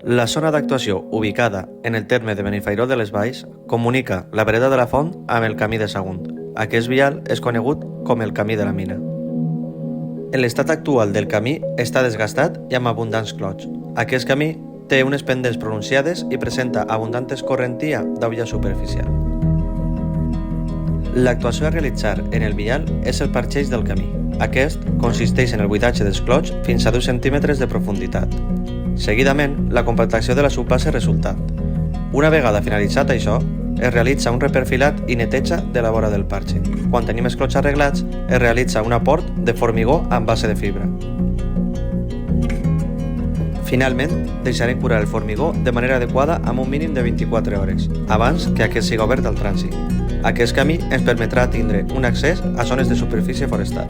La zona d'actuació, ubicada en el terme de Benifairó de les Valls, comunica la vereda de la Font amb el Camí de Sagunt. Aquest vial és conegut com el Camí de la Mina. L'estat actual del camí està desgastat i amb abundants clots. Aquest camí té unes pendents pronunciades i presenta abundant escorrentia d'aulla superficial. L'actuació a realitzar en el vial és el parxeix del camí. Aquest consisteix en el buidatge dels clots fins a 2 centímetres de profunditat. Seguidament, la compactació de la subbase resultat. Una vegada finalitzat això, es realitza un reperfilat i neteja de la vora del parxe. Quan tenim els clots arreglats, es realitza un aport de formigó amb base de fibra. Finalment, deixarem curar el formigó de manera adequada amb un mínim de 24 hores, abans que aquest siga obert al trànsit. Aquest camí ens permetrà tindre un accés a zones de superfície forestal.